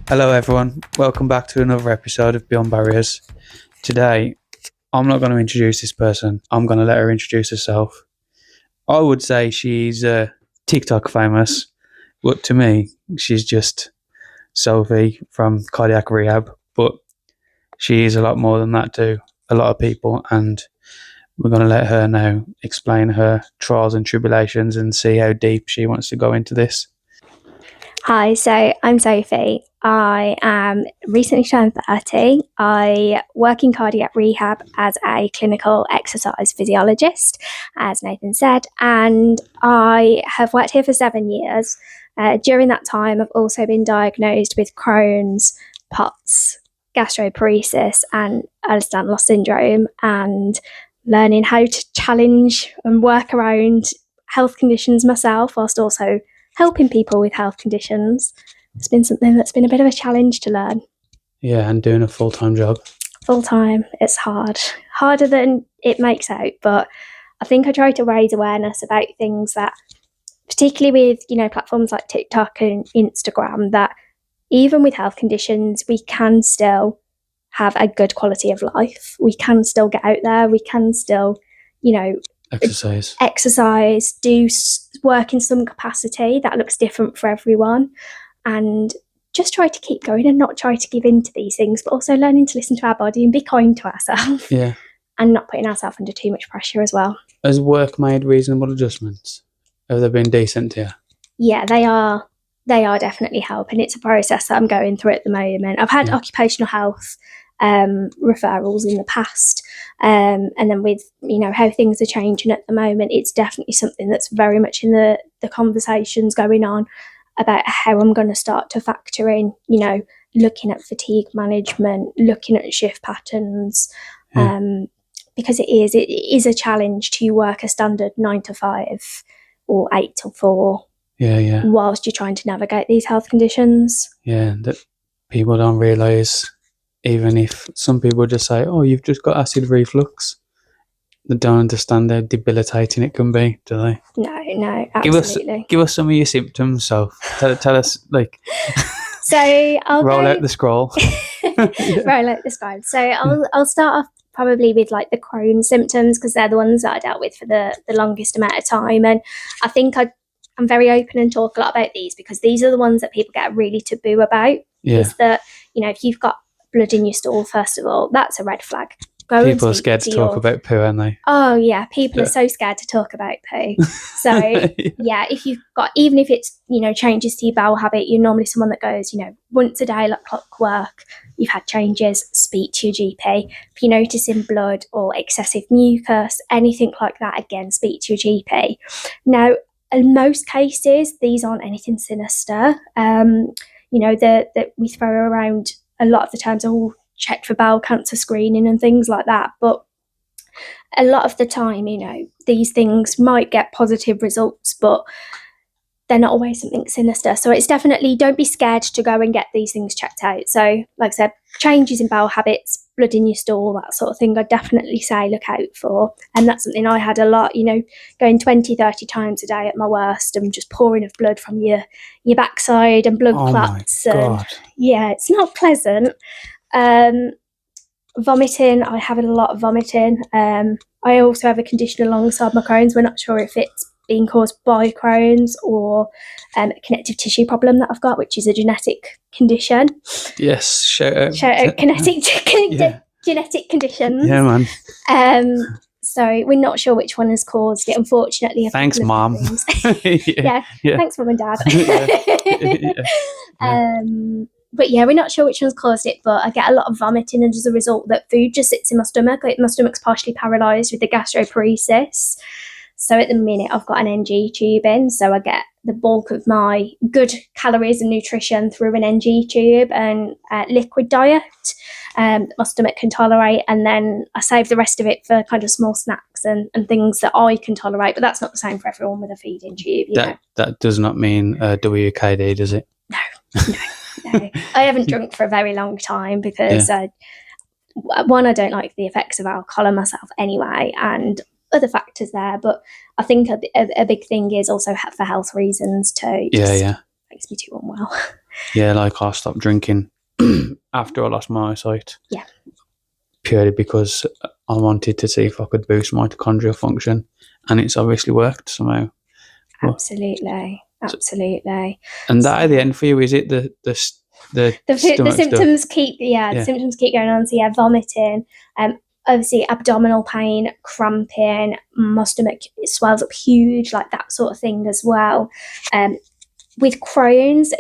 Hello everyone, welcome back to another episode of Beyond Barriers. Today, I'm not going to introduce this person, I'm going to let her introduce herself. I would say she's TikTok famous, but to me, she's just Sophie from cardiac rehab, but she is a lot more than that to a lot of people, and we're going to let her now explain her trials and tribulations and see how deep she wants to go into this. Hi, so I'm Sophie. I am recently turned 30. I work in cardiac rehab as a clinical exercise physiologist, as Nathan said, and I have worked here for 7 years. During that time, I've also been diagnosed with Crohn's, POTS, gastroparesis, and Ehlers-Danlos syndrome, and learning how to challenge and work around health conditions myself, whilst also helping people with health conditions. It's been something that's been a bit of a challenge to learn. Yeah, and doing a full-time job. Full-time, it's hard. Harder than it makes out, but I think I try to raise awareness about things that, particularly with, platforms like TikTok and Instagram, that even with health conditions, we can still have a good quality of life. We can still get out there. We can still, exercise, do work in some capacity that looks different for everyone, and just try to keep going and not try to give in to these things, but also learning to listen to our body and be kind to ourselves. Yeah. And not putting ourselves under too much pressure as well. Has work made reasonable adjustments? Have they been decent to you? Yeah, they are definitely helping. It's a process that I'm going through at the moment. I've had occupational health referrals in the past, and then with how things are changing at the moment, it's definitely something that's very much in the conversations going on about how I'm going to start to factor in, looking at fatigue management, looking at shift patterns, because it is a challenge to work a standard 9 to 5 or 8 till 4. Yeah. Whilst you're trying to navigate these health conditions. Yeah, that people don't realise, even if some people just say, oh, you've just got acid reflux, they don't understand how debilitating it can be, do they? No, absolutely. Give us some of your symptoms, so tell us, So I'll roll out the scroll. Roll out the scroll. So I'll start off probably with the Crohn symptoms, because they're the ones that I dealt with for the longest amount of time, and I think I'm very open and talk a lot about these because these are the ones that people get really taboo about. Yeah. Is that, if you've got blood in your stool, first of all, that's a red flag. People are scared to talk about poo, aren't they? Oh yeah, people are so scared to talk about poo. So if you've got, even if it's changes to your bowel habit, you're normally someone that goes once a day like clockwork. You've had changes, speak to your GP. If you're noticing blood or excessive mucus, anything like that, again, speak to your GP. Now, in most cases, these aren't anything sinister. That we throw around a lot of the times, check for bowel cancer screening and things like that. But a lot of the time, these things might get positive results, but they're not always something sinister. So it's definitely, don't be scared to go and get these things checked out. So like I said, changes in bowel habits, blood in your stool, that sort of thing, I'd definitely say look out for. And that's something I had a lot, going 20, 30 times a day at my worst and just pouring of blood from your backside and blood clots. My God. Yeah, it's not pleasant. Vomiting, I have a lot of vomiting. I also have a condition alongside my Crohn's. We're not sure if it's being caused by Crohn's or a connective tissue problem that I've got, which is a genetic condition. Yes, shout out genetic conditions. Yeah, man. So we're not sure which one has caused it, unfortunately. Thanks, Mom. yeah, thanks, Mum and Dad. Yeah. But yeah, we're not sure which one's caused it, but I get a lot of vomiting, and as a result, that food just sits in my stomach. My stomach's partially paralysed with the gastroparesis. So at the minute, I've got an NG tube in, so I get the bulk of my good calories and nutrition through an NG tube and liquid diet that my stomach can tolerate, and then I save the rest of it for kind of small snacks and things that I can tolerate. But that's not the same for everyone with a feeding tube. That does not mean WKD, does it? No. I haven't drunk for a very long time because one, I don't like the effects of alcohol on myself anyway, and other factors there. But I think a big thing is also for health reasons too. Yeah. Makes me too unwell. Yeah, like I stopped drinking after I lost my eyesight. Yeah. Purely because I wanted to see if I could boost mitochondrial function, and it's obviously worked somehow. Absolutely. And that at the end for you, is it the The stomach symptoms stuff? the symptoms keep going on. So vomiting, obviously abdominal pain, cramping, my stomach swells up huge, like that sort of thing as well. With Crohn's,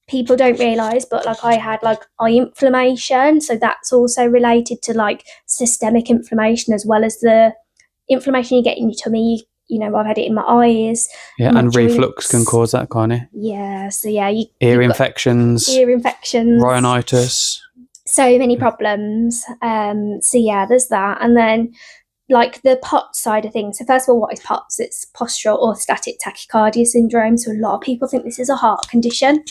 people don't realise, but like I had like eye inflammation, so that's also related to like systemic inflammation as well as the inflammation you get in your tummy. I've had it in my eyes. Yeah, and reflux can cause that, can't it? Yeah, so ear infections, rhinitis. So many problems. There's that, and then like the POTS side of things. So first of all, what is POTS? It's postural orthostatic tachycardia syndrome. So a lot of people think this is a heart condition,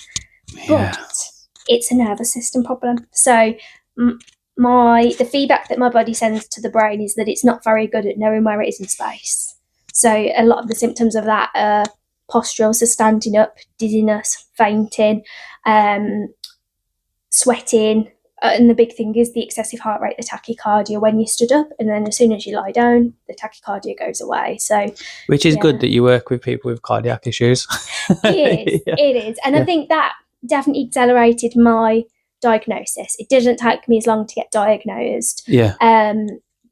but it's a nervous system problem. So the feedback that my body sends to the brain is that it's not very good at knowing where it is in space. So a lot of the symptoms of that are postural, so standing up, dizziness, fainting, sweating, and the big thing is the excessive heart rate, the tachycardia when you stood up, and then as soon as you lie down, the tachycardia goes away. So, which is good that you work with people with cardiac issues. It is, and I think that definitely accelerated my diagnosis. It didn't take me as long to get diagnosed.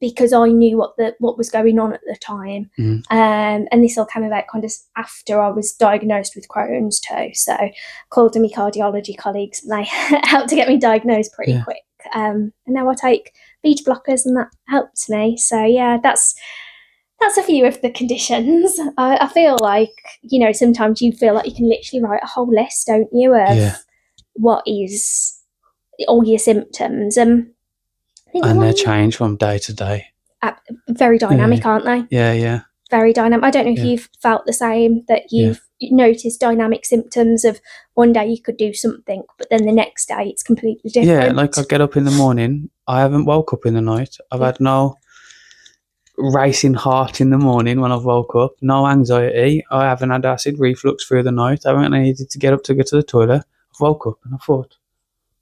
Because I knew what was going on at the time. And this all came about kind of after I was diagnosed with Crohn's too. So I called in my cardiology colleagues and they helped to get me diagnosed pretty quick. And now I take beta blockers and that helps me. So that's a few of the conditions. I feel like, sometimes you feel like you can literally write a whole list, don't you, of what is all your symptoms. And they change from day to day. Very dynamic, aren't they? Yeah. Very dynamic. I don't know if you've felt the same, that you've noticed dynamic symptoms of one day you could do something, but then the next day it's completely different. Yeah, like I get up in the morning, I haven't woke up in the night. I've had no racing heart in the morning when I've woke up, no anxiety. I haven't had acid reflux through the night. I haven't needed to get up to go to the toilet. I've woke up and I thought,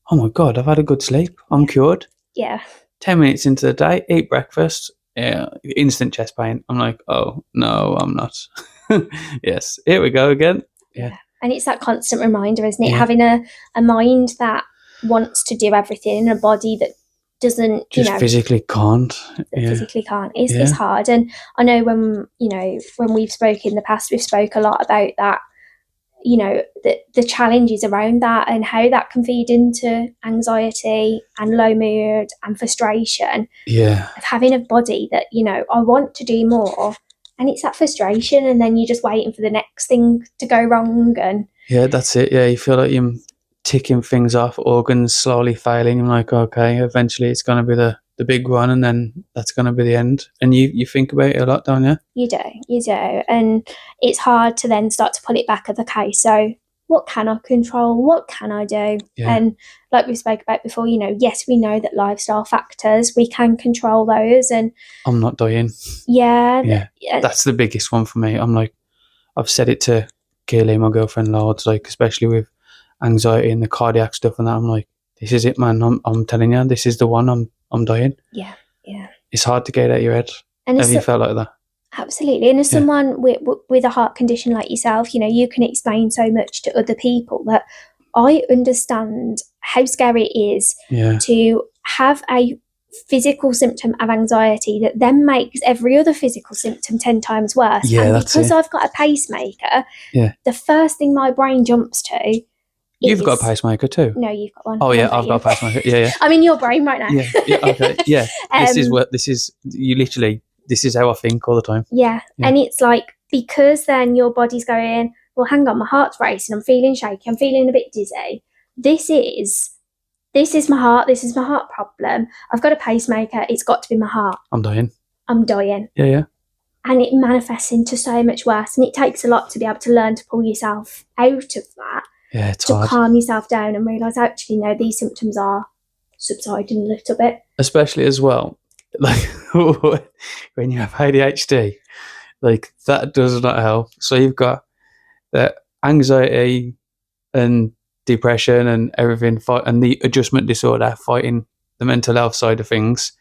oh my God, I've had a good sleep. I'm cured. Yeah. 10 minutes into the day, eat breakfast, instant chest pain. I'm like, oh, no, I'm not. Yes, here we go again. Yeah. And it's that constant reminder, isn't it? Having a mind that wants to do everything, and a body that doesn't, just physically can't. Physically can't. It's hard. And I know when we've spoken in the past, we've spoke a lot about that, the challenges around that and how that can feed into anxiety and low mood and frustration. Yeah. Of having a body that, I want to do more, and it's that frustration, and then you're just waiting for the next thing to go wrong. And that's it. Yeah, you feel like you're ticking things off, organs slowly failing. I'm like, okay, eventually it's going to be the big one, and then that's going to be the end. And you think about it a lot, don't you? You do. And it's hard to then start to pull it back of, okay, so what can I control? What can I do? Yeah. And like we spoke about before, yes, we know that lifestyle factors, we can control those. And I'm not dying. Yeah. That's the biggest one for me. I'm like, I've said it to Kaylee, my girlfriend, loads, like, especially with anxiety and the cardiac stuff and that. I'm like, this is it, man. I'm telling you, this is the one. I'm dying. Yeah. It's hard to get out of your head. And have you felt like that? Absolutely. And as someone with a heart condition like yourself, you can explain so much to other people that I understand how scary it is to have a physical symptom of anxiety that then makes every other physical symptom 10 times worse. Yeah, and because I've got a pacemaker, the first thing my brain jumps to You've got a pacemaker too? No, you've got one. Oh, yeah, I've got a pacemaker. Yeah. I'm in your brain right now. Yeah, okay. Yeah, this is how I think all the time. Yeah, and it's like, because then your body's going, well, hang on, my heart's racing, I'm feeling shaky, I'm feeling a bit dizzy. This is my heart, this is my heart problem. I've got a pacemaker, it's got to be my heart. I'm dying. Yeah. And it manifests into so much worse, and it takes a lot to be able to learn to pull yourself out of that. Yeah, it's to hard. Calm yourself down and realise, actually, no, these symptoms are subsiding a little bit. Especially as well, like when you have ADHD, like that does not help. So you've got the anxiety and depression and everything, and the adjustment disorder, fighting the mental health side of things.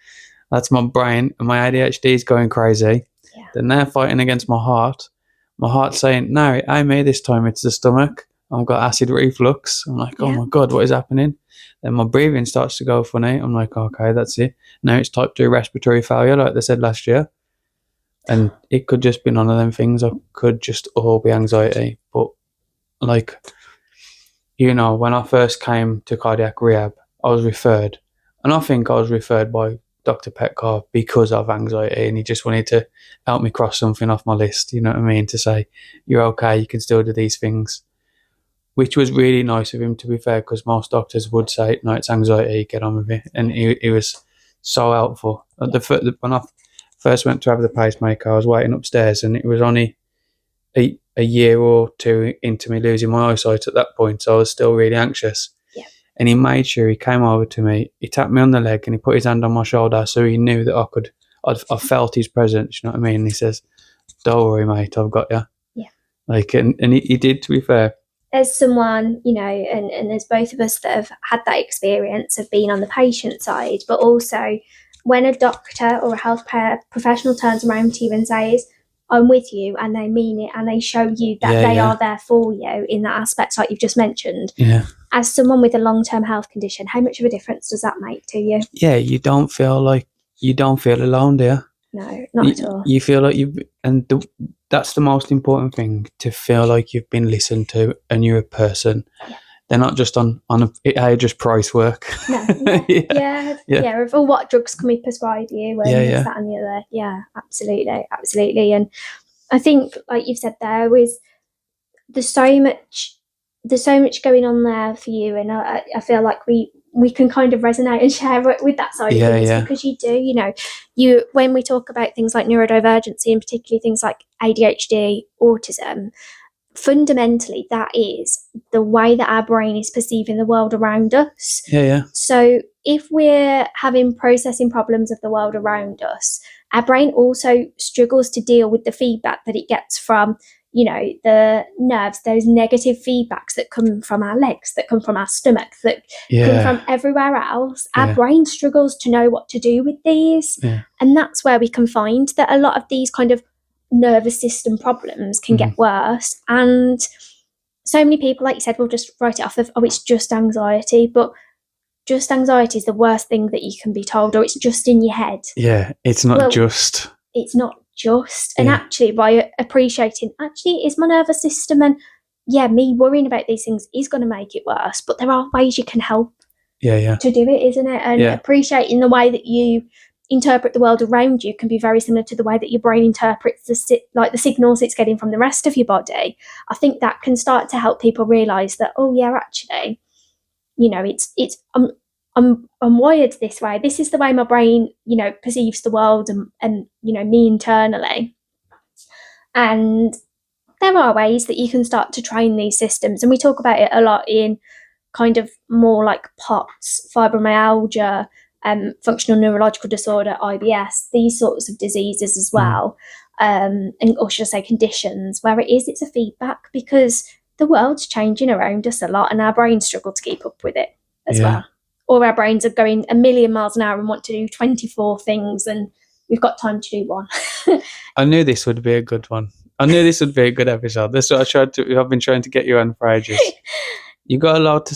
That's my brain, and my ADHD is going crazy. Yeah. Then they're fighting against my heart. My heart's saying, no, it ain't me this time, it's the stomach. I've got acid reflux. I'm like, oh my God, what is happening? Then my breathing starts to go funny. I'm like, okay, that's it. Now it's type 2 respiratory failure, like they said last year. And it could just be none of them things, or could just all be anxiety. But like, you know, when I first came to cardiac rehab, I was referred. And I think I was referred by Dr. Petcar because of anxiety, and he just wanted to help me cross something off my list, you know what I mean, to say, you're okay, you can still do these things. Which was really nice of him, to be fair, because most doctors would say, no, it's anxiety, get on with it. And he was so helpful. When I first went to have the pacemaker, I was waiting upstairs, and it was only a year or two into me losing my eyesight at that point, so I was still really anxious. Yeah. And he made sure he came over to me, he tapped me on the leg, and he put his hand on my shoulder, so he knew that I felt his presence, you know what I mean? And he says, don't worry, mate, I've got you. Yeah. Like, and he did, to be fair. As someone, you know, and there's both of us that have had that experience of being on the patient side, but also when a doctor or a healthcare professional turns around to you and says, I'm with you, and they mean it, and they show you that they are there for you in that aspect, like you've just mentioned. Yeah. As someone with a long-term health condition, how much of a difference does that make to you? Yeah, you don't feel alone, do you? No, not at all. You feel like that's the most important thing, to feel like you've been listened to and you're a person. Yeah. They're not just on just price work. No, yeah. Of all what drugs can we prescribe you, and this, that, and the other. Yeah, absolutely. And I think, like you've said, there's so much going on there for you, and I feel like we can kind of resonate and share with that side of things, because you do, you know, when we talk about things like neurodivergency, and particularly things like ADHD, autism, fundamentally that is the way that our brain is perceiving the world around us. So if we're having processing problems of the world around us, our brain also struggles to deal with the feedback that it gets from, you know, the nerves, those negative feedbacks that come from our legs, that come from our stomach, that come from everywhere else. Our brain struggles to know what to do with these. And that's where we can find that a lot of these kind of nervous system problems can get worse. And so many people, like you said, will just write it off of, oh, it's just anxiety. But just anxiety is the worst thing that you can be told, or it's just in your head. Yeah, it's not just. It's not just. And actually, by appreciating, actually, it's my nervous system, and me worrying about these things is going to make it worse. But there are ways you can help to do it, isn't it? And appreciating the way that you interpret the world around you can be very similar to the way that your brain interprets the signals it's getting from the rest of your body. I think that can start to help people realise that, oh yeah, actually, you know, I'm wired this way. This is the way my brain, you know, perceives the world, and you know, me internally. And there are ways that you can start to train these systems, and we talk about it a lot in kind of more like POTS, fibromyalgia, functional neurological disorder, IBS, these sorts of diseases as well, or should I say conditions, where it's a feedback, because the world's changing around us a lot, and our brains struggle to keep up with it as well. Or our brains are going a million miles an hour and want to do 24 things, and we've got time to do one. I knew this would be a good one. I knew this would be a good episode. That's what I've been trying to get you on for ages. You got a lot to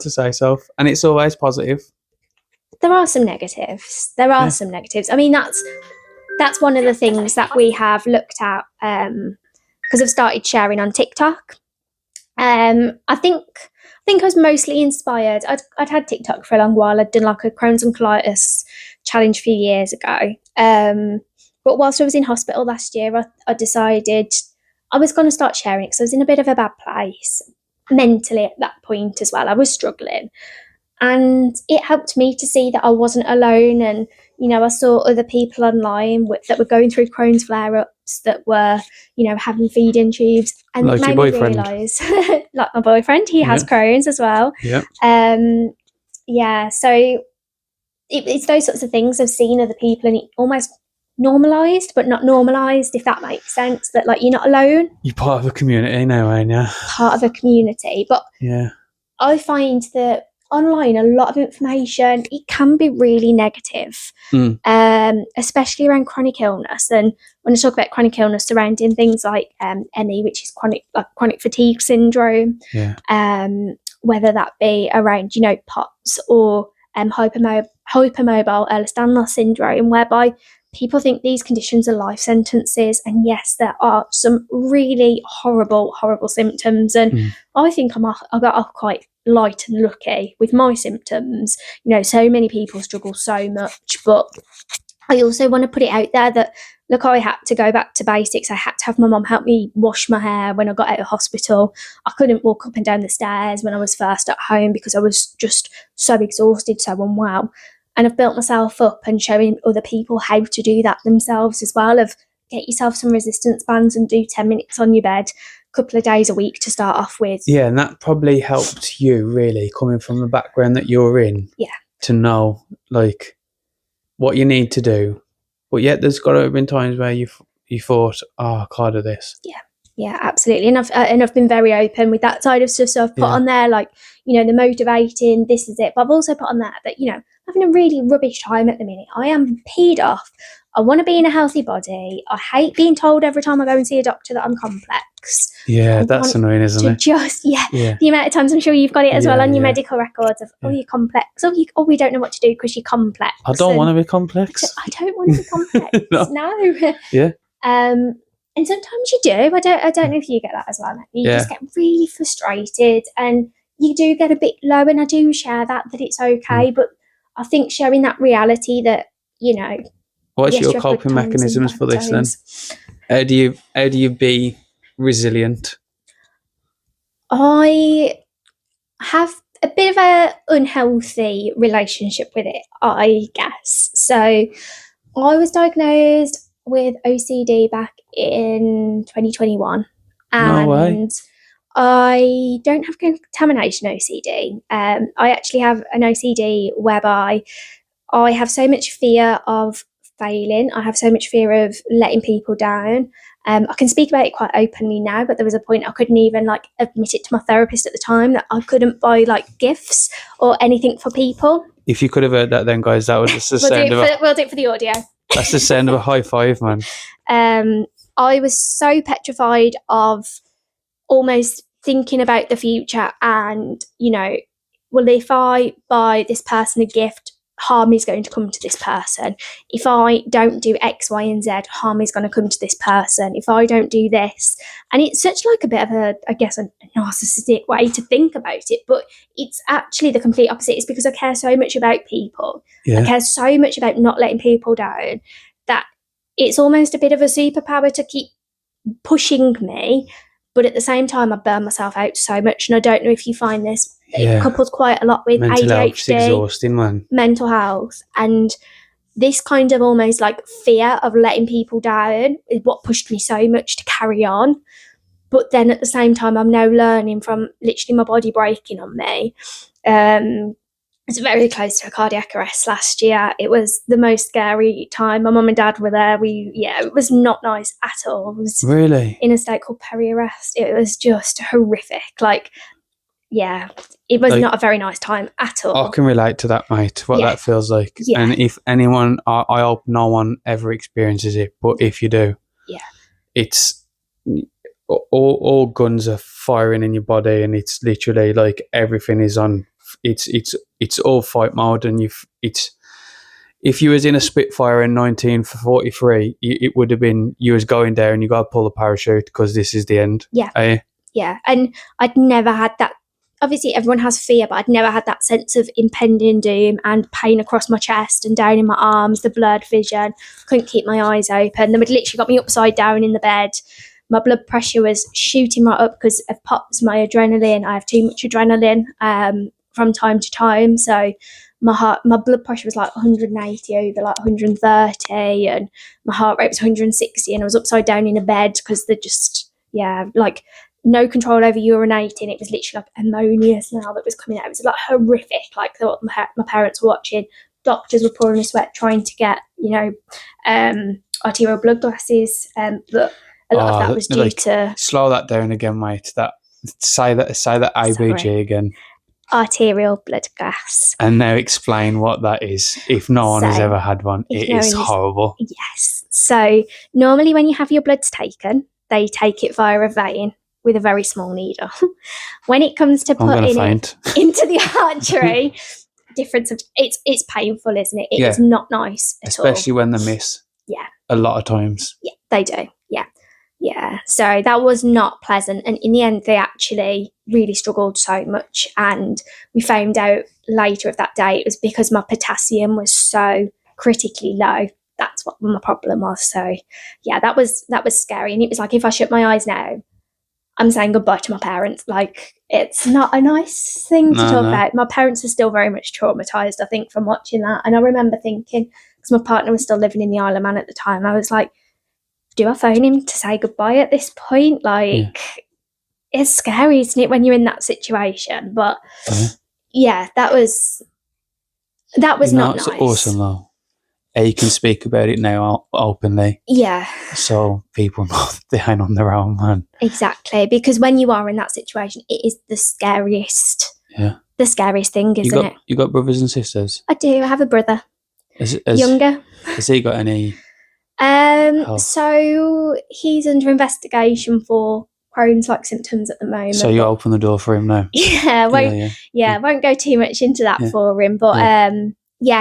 say, Soph, and it's always positive. There are some negatives. Some negatives. I mean, that's one of the things that we have looked at, because I've started sharing on TikTok. I think I was mostly inspired. I'd had TikTok for a long while. I'd done like a Crohn's and colitis challenge a few years ago. But whilst I was in hospital last year, I decided I was going to start sharing it, because I was in a bit of a bad place mentally at that point as well. I was struggling. And it helped me to see that I wasn't alone. And, you know, I saw other people online that were going through Crohn's flare-ups, that were, you know, having feeding tubes. And like it made me realise, like my boyfriend, he has Crohn's as well. So it's those sorts of things I've seen other people, and it almost normalised, but not normalised, if that makes sense, that like you're not alone. You're part of a community now, ain't you? Part of a community. But I find that online, a lot of information, it can be really negative, especially around chronic illness. And when I talk about chronic illness surrounding things like ME, which is chronic fatigue syndrome, whether that be around, POTS or hypermobile Ehlers-Danlos syndrome, whereby people think these conditions are life sentences. And yes, there are some really horrible, horrible symptoms. And I think I got off quite light and lucky with my symptoms. So many people struggle so much, but I also want to put it out there that, look, I had to go back to basics. I had to have my mum help me wash my hair when I got out of hospital. I couldn't walk up and down the stairs when I was first at home because I was just so exhausted, so unwell. And I've built myself up and showing other people how to do that themselves as well, of get yourself some resistance bands and do 10 minutes on your bed a couple of days a week to start off with. Yeah, and that probably helped you, really, coming from the background that you're in, to know, like, what you need to do. But yet there's got to have been times where you thought, I can't do this. Yeah, absolutely. And I've been very open with that side of stuff. So I've put on there, like, the motivating, this is it. But I've also put on there that, having a really rubbish time at the minute. I am peed off. I want to be in a healthy body. I hate being told every time I go and see a doctor that I'm complex. Yeah, that's annoying, isn't it? The amount of times, I'm sure you've got it as well on your medical records of, you're complex. We don't know what to do because you're complex. I don't want to be complex. I don't want to be complex. No. Yeah. And sometimes you do. I don't know if you get that as well. You just get really frustrated and you do get a bit low, and I do share that it's okay. But I think showing that reality that, What's your coping mechanisms for this then? How do you be resilient? I have a bit of a unhealthy relationship with it, I guess. So I was diagnosed with OCD back in 2021. No way. I don't have contamination OCD. I actually have an OCD whereby I have so much fear of failing. I have so much fear of letting people down. I can speak about it quite openly now, but there was a point I couldn't even admit it to my therapist at the time that I couldn't buy gifts or anything for people. If you could have heard that then, guys, that was just the we'll do it for the audio. That's the sound of a high five, man. I was so petrified of almost thinking about the future and, well, if I buy this person a gift, harm is going to come to this person. If I don't do X, Y, and Z, harm is going to come to this person. If I don't do this. And it's such a bit of a narcissistic way to think about it, but it's actually the complete opposite. It's because I care so much about people. Yeah. I care so much about not letting people down that it's almost a bit of a superpower to keep pushing me. But at the same time, I burn myself out so much. And I don't know if you find this, it couples quite a lot with mental ADHD, health's exhausting, man. Mental health. And this kind of almost fear of letting people down is what pushed me so much to carry on. But then at the same time, I'm now learning from literally my body breaking on me. It's very close to a cardiac arrest last year. It was the most scary time. My mum and dad were there. It was not nice at all. I was really in a state called peri-arrest. It was just horrific. It was not a very nice time at all. I can relate to that, mate, what that feels like. Yeah. And if anyone, I hope no one ever experiences it, but if you do, it's all guns are firing in your body, and it's literally everything is on. It's all fight mode, and if you was in a Spitfire in 1943, it would have been you was going there and you got to pull the parachute because this is the end. Yeah, yeah, and I'd never had that. Obviously, everyone has fear, but I'd never had that sense of impending doom and pain across my chest and down in my arms, the blurred vision. Couldn't keep my eyes open. They would literally got me upside down in the bed. My blood pressure was shooting right up because of POTS, my adrenaline. I have too much adrenaline from time to time. So my blood pressure was 180 over 130, and my heart rate was 160, and I was upside down in a bed because they're just, no control over urinating. It was literally ammonia smell that was coming out. It was horrific, what my parents were watching. Doctors were pouring a sweat trying to get, arterial blood glasses. But a lot of that was due to... Slow that down again, mate. Say that ABG again. arterial blood gas. And now explain what that is. If no one has ever had one, it is horrible. Yes. So normally when you have your bloods taken, they take it via a vein with a very small needle. When it comes to putting it into the artery, it's painful, isn't it? It is not nice at all. Especially when they miss. Yeah. A lot of times. Yeah, they do. Yeah. Yeah. So that was not pleasant. And in the end, they actually really struggled so much. And we found out later of that day it was because my potassium was so critically low. That's what my problem was. So yeah, that was scary. And it was like, if I shut my eyes now, I'm saying goodbye to my parents. Like, it's not a nice thing to talk about. My parents are still very much traumatised, I think, from watching that. And I remember thinking, because my partner was still living in the Isle of Man at the time, I was like, do I phone him to say goodbye at this point? Like, it's scary, isn't it, when you're in that situation? But yeah, that was not nice. It's awesome, though. You can speak about it now openly. Yeah. So people know they ain't on their own, man. Exactly. Because when you are in that situation, it is the scariest. Yeah. The scariest thing, isn't it? You got brothers and sisters? I do. I have a brother. Younger. Has he got any health? So he's under investigation for Crohn's like symptoms at the moment. So you open the door for him now? Yeah. Won't go too much into that for him. But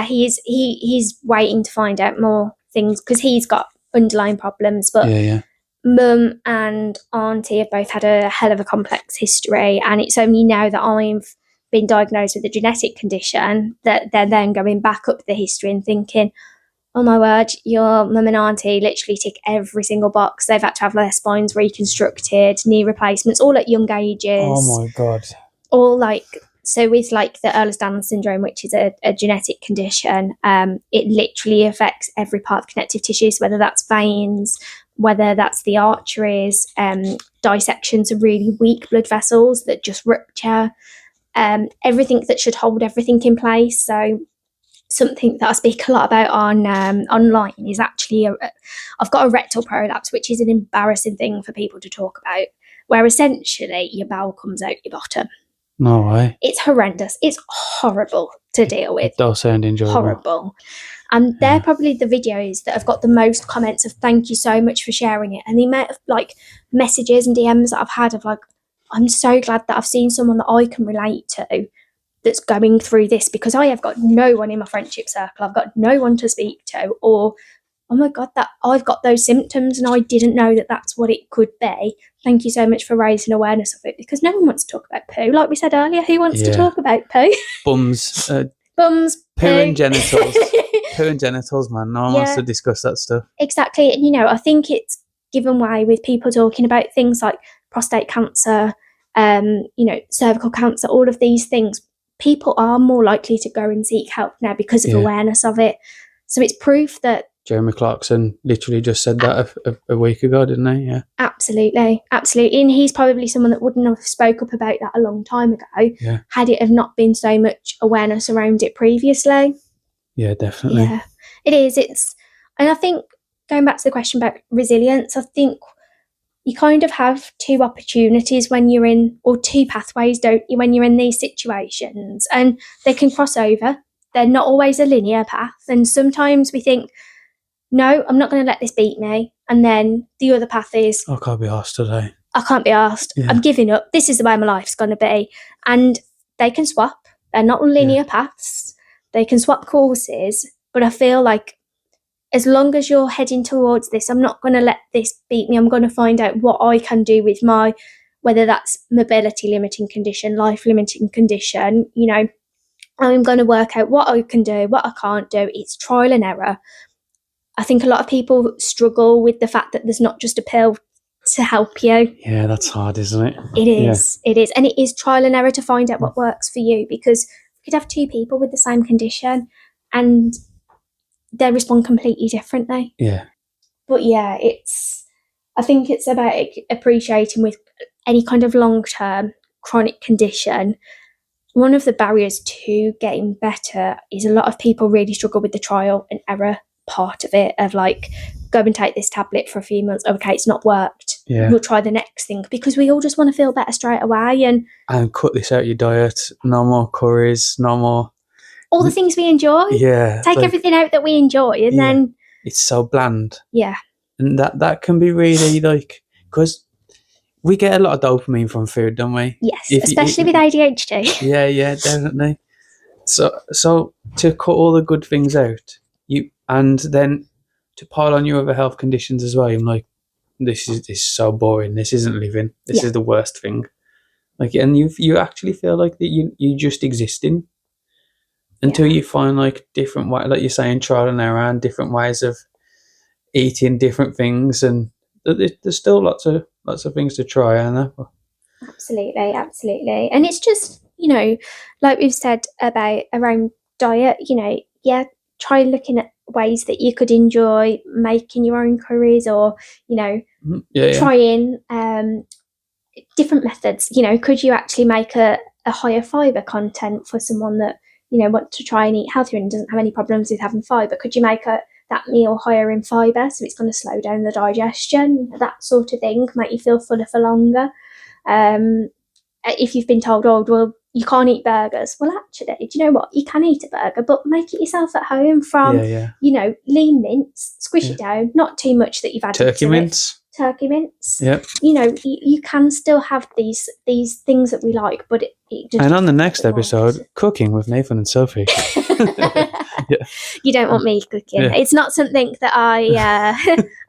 he's waiting to find out more things because he's got underlying problems. But Mum and Auntie have both had a hell of a complex history, and it's only now that I've been diagnosed with a genetic condition that they're then going back up the history and thinking, oh my word, your mum and auntie literally tick every single box. They've had to have their spines reconstructed, knee replacements, all at young ages. Oh my God. All so with the Ehlers-Danlos syndrome, which is a genetic condition, it literally affects every part of connective tissues, whether that's veins, whether that's the arteries, dissections of really weak blood vessels that just rupture, everything that should hold everything in place. So something that I speak a lot about on online is actually I've got a rectal prolapse, which is an embarrassing thing for people to talk about, where essentially your bowel comes out your bottom. No way. It's horrendous. It's horrible to deal with. It does sound enjoyable. Horrible. And they're probably the videos that have got the most comments of thank you so much for sharing it. And the amount of messages and DMs that I've had of I'm so glad that I've seen someone that I can relate to that's going through this, because I have got no one in my friendship circle. I've got no one to speak to, or, oh my God, that I've got those symptoms and I didn't know that that's what it could be. Thank you so much for raising awareness of it, because no one wants to talk about poo. Like we said earlier, who wants to talk about poo? Bums. Bums, poo and genitals. Poo and genitals, man. No one wants to discuss that stuff. Exactly. And, I think it's given way with people talking about things like prostate cancer, cervical cancer, all of these things. People are more likely to go and seek help now because of awareness of it. So it's proof that... Jeremy Clarkson literally just said that a week ago, didn't he? Yeah. Absolutely. And he's probably someone that wouldn't have spoke up about that a long time ago had it have not been so much awareness around it previously. Yeah, definitely. Yeah, it is. And I think, going back to the question about resilience, I think you kind of have two opportunities when you're in, or two pathways, don't you, when you're in these situations, and they can cross over. They're not always a linear path. And sometimes we think, no, I'm not going to let this beat me. And then the other path is, I can't be asked today. I can't be asked. Yeah. I'm giving up. This is the way my life's going to be. And they can swap. They're not linear paths. They can swap courses. But I feel like as long as you're heading towards this, I'm not going to let this beat me. I'm going to find out what I can do with whether that's mobility limiting condition, life limiting condition, I'm going to work out what I can do, what I can't do. It's trial and error. I think a lot of people struggle with the fact that there's not just a pill to help you. Yeah, that's hard, isn't it? It is. Yeah. It is. And it is trial and error to find out what works for you, because you could have two people with the same condition and they respond completely differently. Yeah. But yeah, I think it's about appreciating with any kind of long-term chronic condition. One of the barriers to getting better is a lot of people really struggle with the trial and error part of it, of go and take this tablet for a few months. Okay, it's not worked. Yeah. We'll try the next thing, because we all just want to feel better straight away. And cut this out of your diet. No more curries, no more. All the things we enjoy. Yeah. Take everything out that we enjoy, and then. It's so bland. Yeah. And that can be really, like, because we get a lot of dopamine from food, don't we? Yes, especially with ADHD. Yeah, definitely. So to cut all the good things out, and then to pile on your other health conditions as well, I'm like, this is so boring. This isn't living. This is the worst thing. Like, and you actually feel like that you just existing until you find like different way, like you're saying, trial and error, and different ways of eating different things, and there's still lots of things to try, I know. Absolutely. And it's just, like we've said around diet, try looking at ways that you could enjoy making your own curries, or, trying different methods. Could you actually make a higher fibre content for someone that, wants to try and eat healthier and doesn't have any problems with having fibre? Could you make that meal higher in fibre, so it's going to slow down the digestion, that sort of thing, make you feel fuller for longer? If you've been told, well, you can't eat burgers, well, actually, do you know what? You can eat a burger, but make it yourself at home from, lean mince, squish it down, not too much that you've added turkey mince. Turkey mince. Yep. You can still have these things that we like, but it just. And on the next episode, cooking with Nathan and Sophie. You don't want me cooking. Yeah. It's not something that I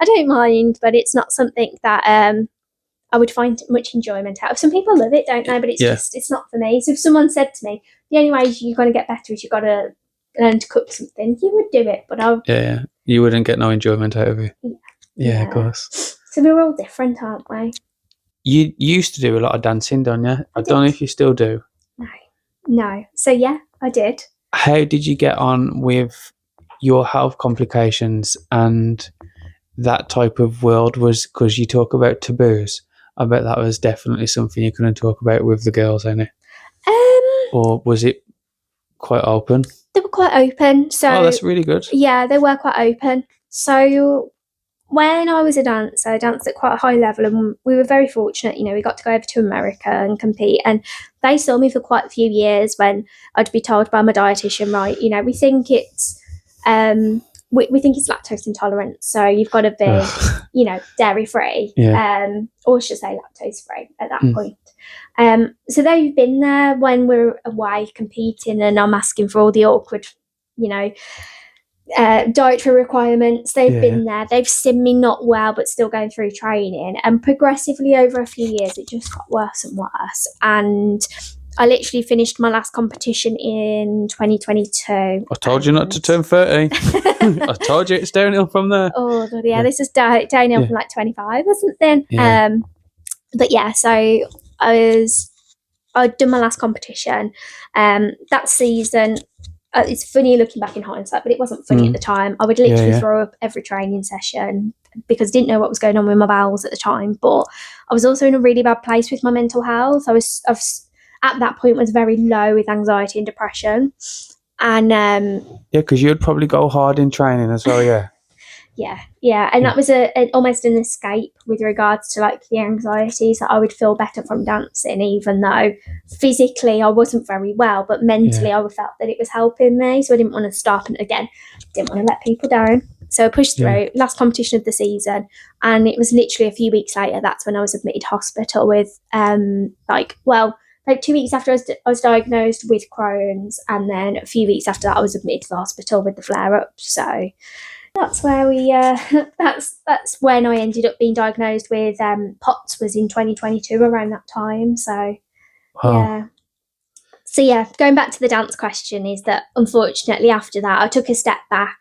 don't mind, but it's not something that I would find much enjoyment out of. Some people love it, don't they? But it's not for me. So if someone said to me, the only way you're going to get better is you've got to learn to cook something, you would do it, but you wouldn't get no enjoyment out of it. Yeah, of course. So we're all different, aren't we? You used to do a lot of dancing, don't you? I don't know if you still do. No. So yeah, I did. How did you get on with your health complications and that type of world? Was because you talk about taboos. I bet that was definitely something you couldn't talk about with the girls, ain't it? Or was it quite open? They were quite open. So that's really good. Yeah, they were quite open. So when I was a dancer, I danced at quite a high level, and we were very fortunate. We got to go over to America and compete, and they saw me for quite a few years when I'd be told by my dietitian, right, we think it's we think it's lactose intolerant, so you've got to be, dairy free, or should I say lactose free at that point. So they've been there when we're away competing, and I'm asking for all the awkward, dietary requirements. They've been there. They've seen me not well, but still going through training, and progressively over a few years, it just got worse and worse. And I literally finished my last competition in 2022. I told you not to turn 30. I told you it's downhill from there. Oh, yeah. This is downhill from like 25 or something. But yeah, so I'd done my last competition. That season, it's funny looking back in hindsight, but it wasn't funny at the time. I would literally throw up every training session because I didn't know what was going on with my bowels at the time. But I was also in a really bad place with my mental health. I was at that point was very low with anxiety and depression. And because you'd probably go hard in training as well, and that was almost an escape with regards to like the anxieties, that I would feel better from dancing, even though physically I wasn't very well, but mentally I felt that it was helping me, so I didn't want to stop, and again didn't want to let people down, so I pushed through. Last competition of the season, and it was literally a few weeks later, that's when I was admitted hospital with like 2 weeks after I was diagnosed with Crohn's, and then a few weeks after that I was admitted to the hospital with the flare-up. So that's where we that's when I ended up being diagnosed with POTS, was in 2022 around that time. So going back to the dance question, is that unfortunately after that I took a step back.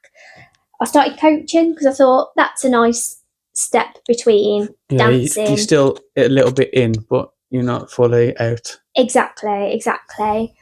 I started coaching because I thought that's a nice step between dancing. You're still a little bit in, but you're not fully out. Exactly.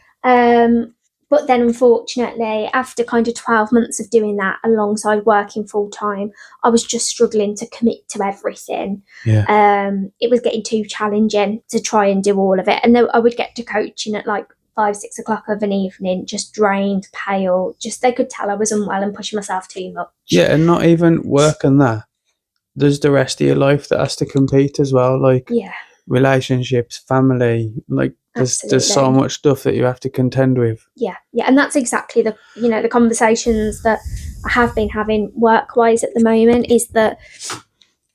But then unfortunately, after kind of 12 months of doing that alongside working full time, I was just struggling to commit to everything. It was getting too challenging to try and do all of it. And then I would get to coaching at like 5-6 o'clock of an evening, just drained, pale, just they could tell I was unwell and pushing myself too much. And not even work and that. there's the rest of your life that has to compete as well, like Yeah, relationships, family, like there's so absolutely. much stuff that you have to contend with. Yeah, and that's exactly the the conversations that I have been having work-wise at the moment, is that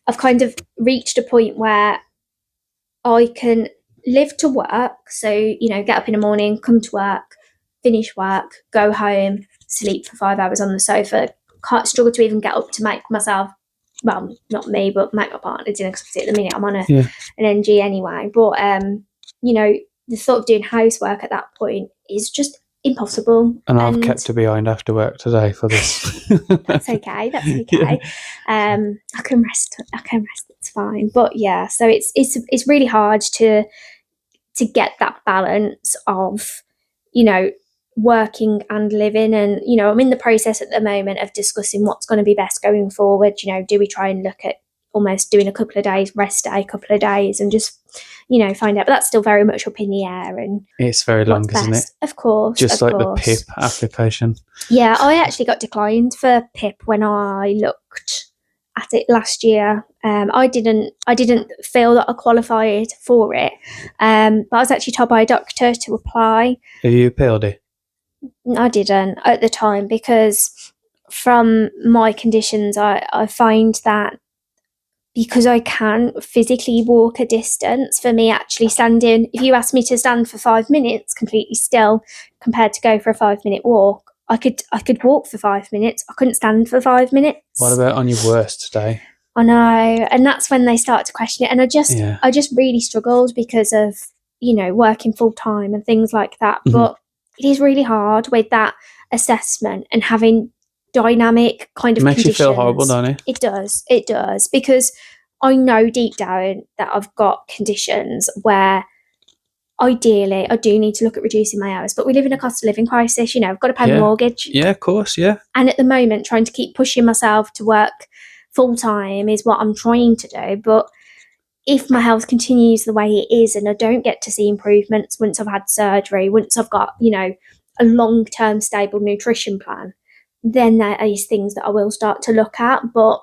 I've kind of reached a point where I can live to work. So, get up in the morning, come to work, finish work, go home, sleep for 5 hours on the sofa. Can't struggle to even get up to make myself, well, not me, but make my partner dinner, because at the minute I'm on an NG anyway. But, the thought of doing housework at that point is just impossible. And I've kept her behind after work today for this. That's okay. Yeah. I can rest. It's fine. But yeah, so it's really hard to get that balance of, working and living. And, I'm in the process at the moment of discussing what's going to be best going forward. Do we try and look at almost doing a couple of days, rest day, a couple of days, and just, find out. But that's still very much up in the air. And it's very long, isn't it? Of course. Just like the PIP application. Yeah, I actually got declined for PIP when I looked at it last year. I didn't feel that I qualified for it, but I was actually told by a doctor to apply. Have you appealed it? I didn't at the time, because from my conditions, I find that because I can physically walk a distance, for me actually standing, if you asked me to stand for 5 minutes completely still compared to go for a 5-minute walk, I could walk for 5 minutes. I couldn't stand for 5 minutes. What about on your worst day? I know, and that's when they start to question it. And I just really struggled because of, working full time and things like that. Mm-hmm. But it is really hard with that assessment and having dynamic kind of conditions. Makes you feel horrible, don't it? It does, because I know deep down that I've got conditions where ideally I do need to look at reducing my hours, but we live in a cost of living crisis. I've got to pay my mortgage. Yeah, of course, yeah. And at the moment, trying to keep pushing myself to work full time is what I'm trying to do. But if my health continues the way it is and I don't get to see improvements once I've had surgery, once I've got, a long-term stable nutrition plan, then there is things that I will start to look at. But,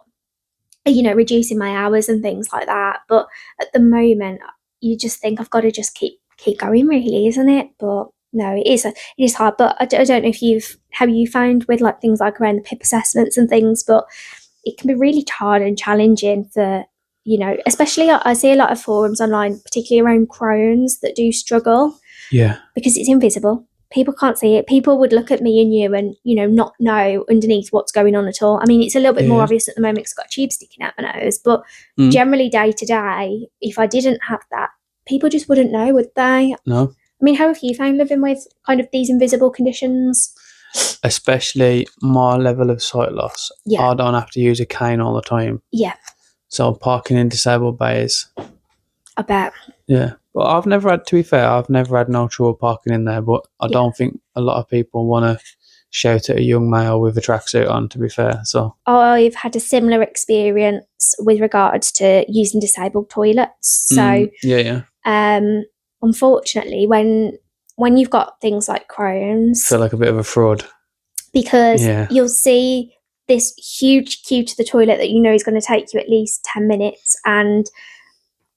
reducing my hours and things like that. But at the moment, you just think I've got to just keep going, really, isn't it? But no, it is hard. But I don't know if how you found with like things like around the PIP assessments and things, but it can be really hard and challenging for, especially I see a lot of forums online, particularly around Crohn's, that do struggle. Yeah. Because it's invisible. People can't see it. People would look at me and you and, not know underneath what's going on at all. I mean, it's a little bit more obvious at the moment because I've got a tube sticking out my nose. But generally day to day, if I didn't have that, people just wouldn't know, would they? No. I mean, how have you found living with kind of these invisible conditions? Especially my level of sight loss. Yeah. I don't have to use a cane all the time. Yeah. So parking in disabled bays. I bet. Yeah. But I've never had no trouble parking in there, but I don't think a lot of people want to shout at a young male with a tracksuit on, to be fair. So I've had a similar experience with regards to using disabled toilets. So unfortunately, when you've got things like Crohn's, I feel like a bit of a fraud. Because you'll see this huge queue to the toilet that is going to take you at least 10 minutes. And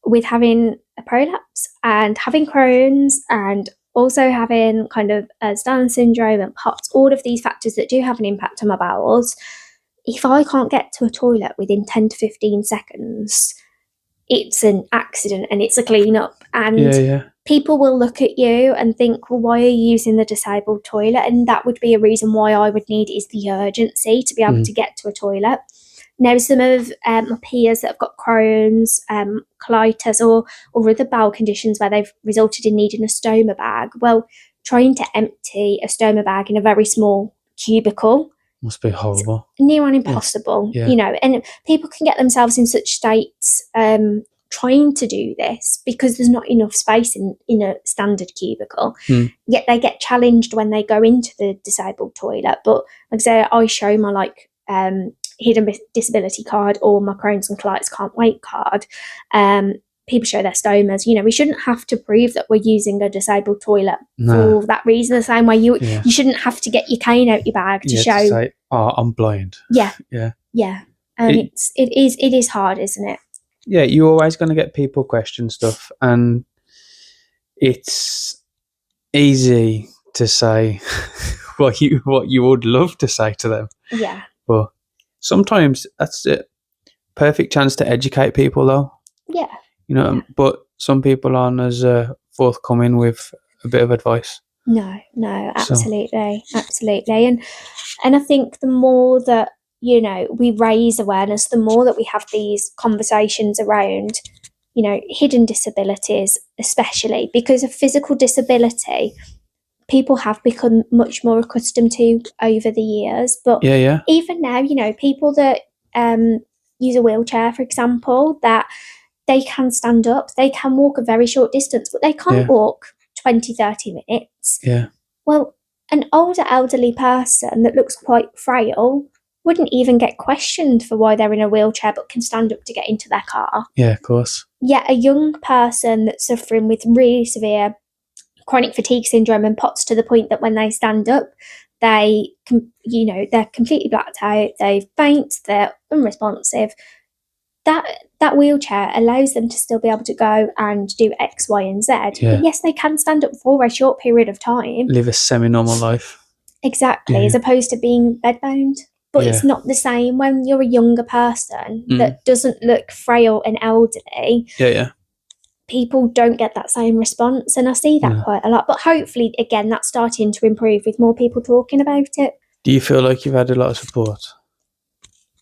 with having a prolapse and having Crohn's and also having kind of Down syndrome and POTS, all of these factors that do have an impact on my bowels, if I can't get to a toilet within 10 to 15 seconds, it's an accident and it's a clean-up. And people will look at you and think, well, why are you using the disabled toilet? And that would be a reason why I would need is the urgency to be able to get to a toilet. Now, some of my peers that have got Crohn's, colitis or other bowel conditions where they've resulted in needing a stoma bag, well, trying to empty a stoma bag in a very small cubicle must be horrible. Near on impossible, and people can get themselves in such states trying to do this because there's not enough space in a standard cubicle. Yet they get challenged when they go into the disabled toilet. But like I say, I show my hidden disability card or my Crohn's and colitis can't wait card. People show their stomas. We shouldn't have to prove that we're using a disabled toilet for that reason. The same way you shouldn't have to get your cane out your bag to show. To say, I'm blind. Yeah. And it is hard, isn't it? Yeah, you're always going to get people question stuff, and it's easy to say what you would love to say to them. Yeah. But sometimes that's a perfect chance to educate people, though. Yeah. But some people aren't as forthcoming with a bit of advice. No, absolutely. And I think the more that, we raise awareness, the more that we have these conversations around, hidden disabilities, especially because of physical disability, people have become much more accustomed to over the years. But even now, people that use a wheelchair, for example, that they can stand up, they can walk a very short distance, but they can't walk 20, 30 minutes. Yeah. Well, an older elderly person that looks quite frail wouldn't even get questioned for why they're in a wheelchair but can stand up to get into their car. Yeah, of course. Yet a young person that's suffering with really severe chronic fatigue syndrome and POTS to the point that when they stand up, they're completely blacked out, they faint, they're unresponsive. That wheelchair allows them to still be able to go and do X, Y, and Z. Yeah. But yes, they can stand up for a short period of time. Live a semi-normal life. Exactly, as opposed to being bedbound. But it's not the same when you're a younger person that doesn't look frail and elderly. Yeah. People don't get that same response, and I see that quite a lot. But hopefully, again, that's starting to improve with more people talking about it. Do you feel like you've had a lot of support?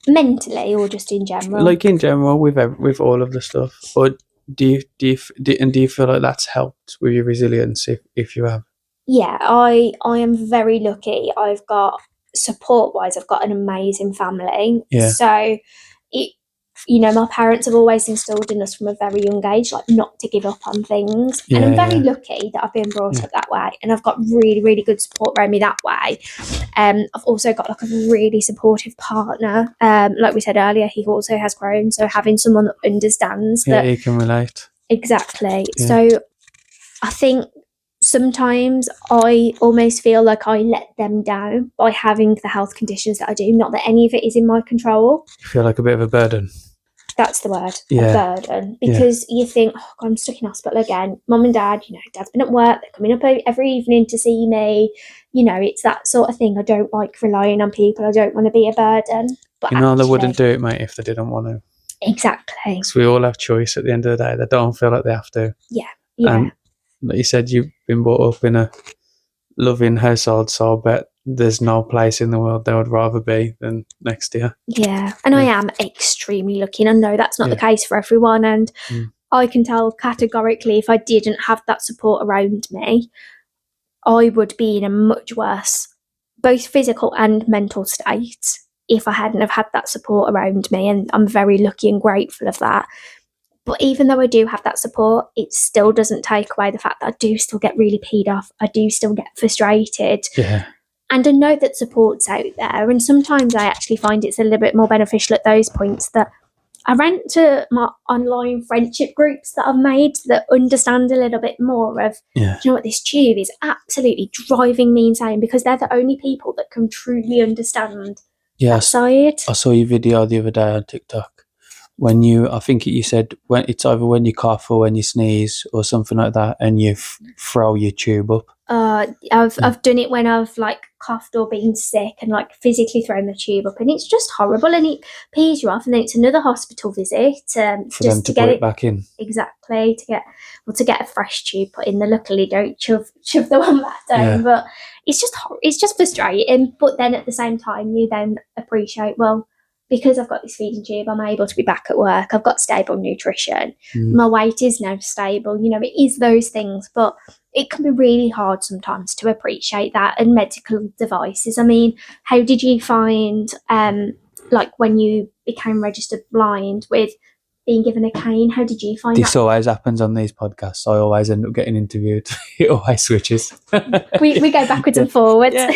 Mentally, or just in general? Like in general, with all of the stuff. Or do you feel like that's helped with your resilience if you have? Yeah, I am very lucky. I've got support-wise, I've got an amazing family. Yeah. So my parents have always instilled in us from a very young age, like not to give up on things. Yeah, and I'm very lucky that I've been brought up that way, and I've got really, really good support around me that way. I've also got like a really supportive partner. Like we said earlier, he also has Crohn, so having someone that understands that. Yeah, he can relate. Exactly. Yeah. So I think sometimes I almost feel like I let them down by having the health conditions that I do. Not that any of it is in my control. You feel like a bit of a burden. That's the word, a burden. Because you think, oh, God, I'm stuck in hospital again. Mum and Dad, Dad's been at work. They're coming up every evening to see me. It's that sort of thing. I don't like relying on people. I don't want to be a burden. But they wouldn't do it, mate, if they didn't want to. Exactly. Because we all have choice at the end of the day. They don't feel like they have to. Yeah. And like you said, you've been brought up in a loving household, so I bet there's no place in the world they would rather be than next to you. Yeah, and I am extremely lucky, and I know that's not the case for everyone, and I can tell categorically if I didn't have that support around me, I would be in a much worse, both physical and mental state if I hadn't have had that support around me, and I'm very lucky and grateful of that. But even though I do have that support, it still doesn't take away the fact that I do still get really peed off. I do still get frustrated. Yeah. And I know that support's out there. And sometimes I actually find it's a little bit more beneficial at those points that I rent to my online friendship groups that I've made that understand a little bit more of, do you know what, this tube is absolutely driving me insane, because they're the only people that can truly understand that side. I saw your video the other day on TikTok. I think you said when it's either when you cough or when you sneeze or something like that, and you throw your tube up. I've done it when I've like coughed or been sick and like physically thrown the tube up, and it's just horrible, and it pees you off, and then it's another hospital visit for them to get it back in. Exactly, to get a fresh tube put in. They luckily don't shove the one back down, but it's just frustrating. But then at the same time, you then appreciate, well, because I've got this feeding tube, I'm able to be back at work. I've got stable nutrition. My weight is now stable. It is those things, but it can be really hard sometimes to appreciate that. And medical devices. I mean, how did you find, like when you became registered blind with being given a cane? How did you find that? This always happens on these podcasts. I always end up getting interviewed. It always switches. we go backwards and forwards. Yeah.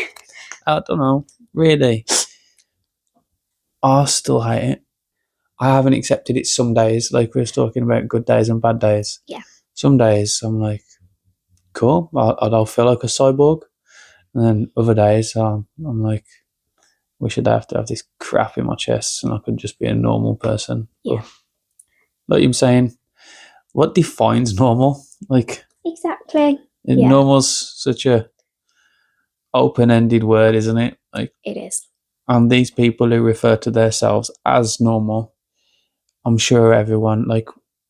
I don't know. Really. I still hate it. I haven't accepted it some days, like we were talking about good days and bad days. Yeah. Some days I'm like, cool, I don't feel like a cyborg. And then other days I'm like, wish I'd have to have this crap in my chest and I could just be a normal person. Yeah. But, like you're saying, what defines normal? Like, Exactly. Yeah. normal's such a open-ended word, isn't it? Like, It is. and these people who refer to themselves as normal, I'm sure everyone, like,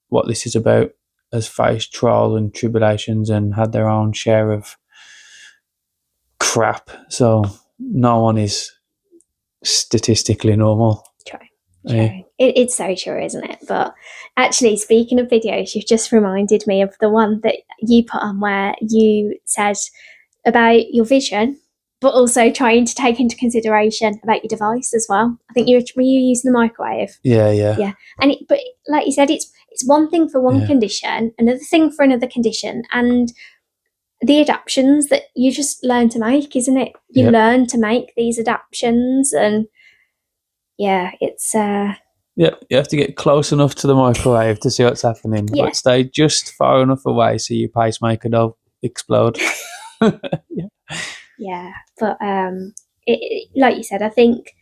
what this is about, has faced trial and tribulations and had their own share of crap. So no one is statistically normal. True. It's so true, isn't it? But actually, speaking of videos, you've just reminded me of the one that you put on where you said about your vision, but also trying to take into consideration about your device as well. I think were you using the microwave? Yeah. And but like you said, it's one thing for one condition, another thing for another condition, and the adaptions that you just learn to make, isn't it? You learn to make these adaptions, and it's you have to get close enough to the microwave to see what's happening, but stay just far enough away so your pacemaker don't explode. Yeah, but like you said, I think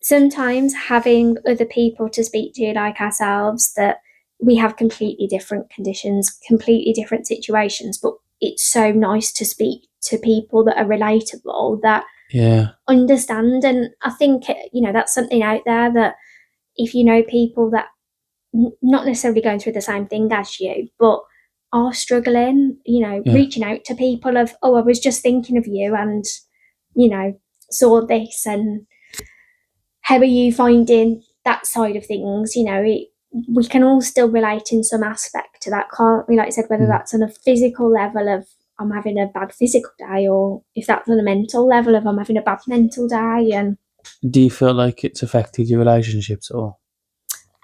sometimes having other people to speak to, like ourselves, that we have completely different conditions, completely different situations, but it's so nice to speak to people that are relatable, that understand. And I think, that's something out there, that if you know people that not necessarily going through the same thing as you, but are struggling, reaching out to people of, I was just thinking of you and, saw this, and how are you finding that side of things? We can all still relate in some aspect to that, can't we? Like I said, whether that's on a physical level of I'm having a bad physical day, or if that's on a mental level of I'm having a bad mental day. And do you feel like it's affected your relationships at all?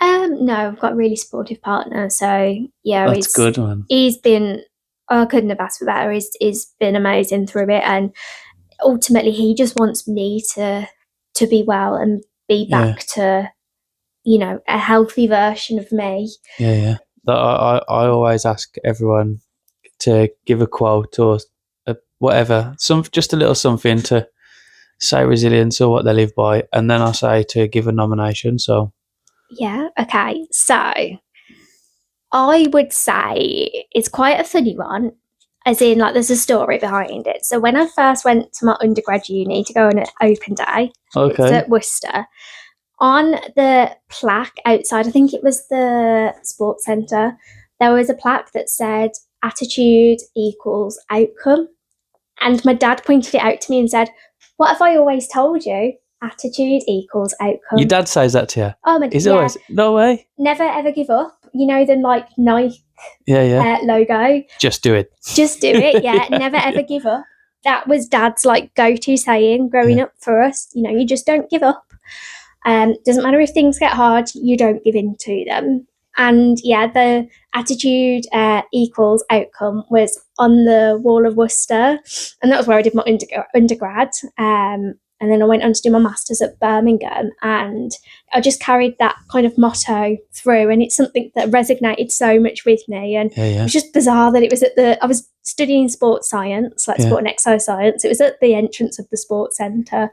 No, I've got a really supportive partner, so that's good, man. He's been, I couldn't have asked for better. He's been amazing through it, and ultimately he just wants me to be well and be back to a healthy version of me. I always ask everyone to give a quote or whatever, just a little something to say resilience or what they live by, and then I say to give a nomination. So okay, so I would say it's quite a funny one, as in, like, there's a story behind it. So when I first went to my undergrad uni to go on an open day, it's at Worcester, on the plaque outside, I think it was the sports centre, there was a plaque that said attitude equals outcome. And my dad pointed it out to me and said, what have I always told you? Attitude equals outcome. Your dad says that to you? Oh, my God. Always, no way. Never ever give up. The Nike logo. Just do it. Just do it, Never ever give up. That was Dad's go-to saying growing up for us. You just don't give up. Doesn't matter if things get hard, you don't give in to them. And the attitude equals outcome was on the wall of Worcester, and that was where I did my undergrad. And then I went on to do my master's at Birmingham, and I just carried that kind of motto through, and it's something that resonated so much with me. And it was just bizarre that it was I was studying sports science, sport and exercise science. It was at the entrance of the sports centre,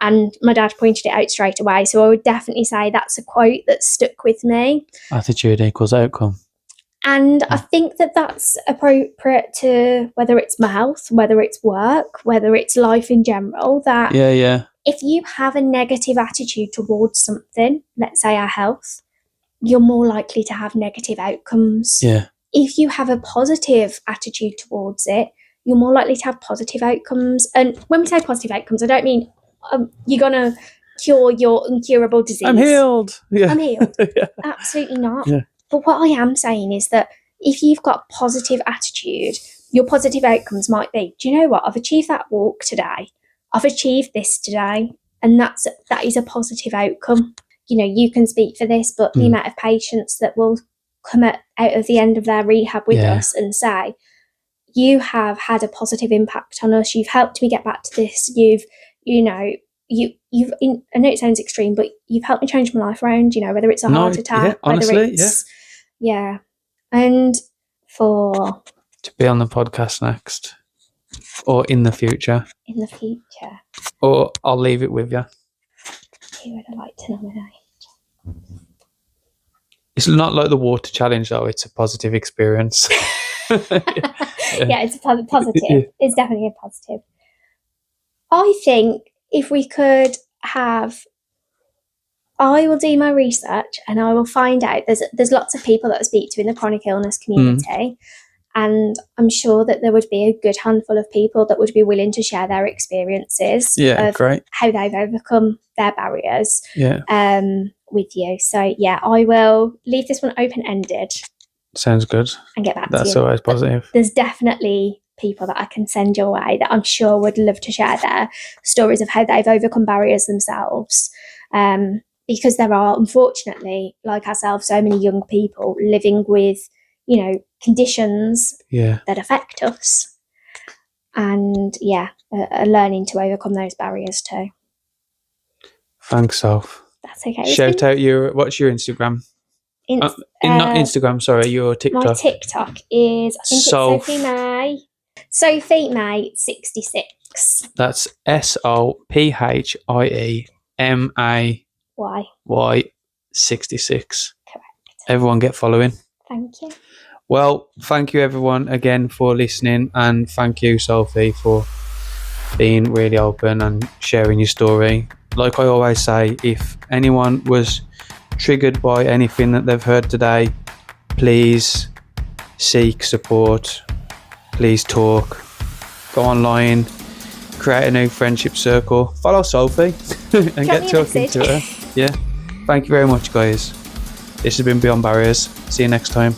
and my dad pointed it out straight away. So I would definitely say that's a quote that stuck with me. Attitude equals outcome. And I think that that's appropriate to whether it's my health, whether it's work, whether it's life in general, that if you have a negative attitude towards something, let's say our health, you're more likely to have negative outcomes. If you have a positive attitude towards it, you're more likely to have positive outcomes. And when we say positive outcomes, I don't mean you're going to cure your incurable disease. I'm healed. I'm healed. Absolutely not. But what I am saying is that if you've got a positive attitude, your positive outcomes might be, do you know what? I've achieved that walk today. I've achieved this today. And that is a positive outcome. You can speak for this, but the amount of patients that will come out of the end of their rehab with us and say, you have had a positive impact on us. You've helped me get back to this. You've I know it sounds extreme, but you've helped me change my life around, whether it's a heart attack, honestly, whether it's and for to be on the podcast next. Or in the future. In the future. Or I'll leave it with you. Who would I like to nominate? It's not like the water challenge, though. It's a positive experience. Yeah, it's a positive. Yeah. It's definitely a positive. I think if we could have, I will do my research and I will find out. There's lots of people that I speak to in the chronic illness community, and I'm sure that there would be a good handful of people that would be willing to share their experiences of great. how they've overcome their barriers with you. So yeah, I will leave this one open-ended. Sounds good. And get back to you. That's always positive. But there's definitely people that I can send your way that I'm sure would love to share their stories of how they've overcome barriers themselves. Because there are, unfortunately, like ourselves, so many young people living with, conditions that affect us. And are learning to overcome those barriers too. Thanks, Soph. That's okay. Shout out what's your Instagram? Not Instagram, sorry, your TikTok. My TikTok is, I think it's Sophie May. Sophie May 66. That's SOPHIEMAY 66. Correct. Everyone get following. Thank you. Well, thank you everyone again for listening, and thank you, Sophie, for being really open and sharing your story. Like I always say, if anyone was triggered by anything that they've heard today, please seek support. Please talk. Go online. Create a new friendship circle. Follow Sophie and get talking to her. Yeah. Thank you very much, guys. This has been Beyond Barriers. See you next time.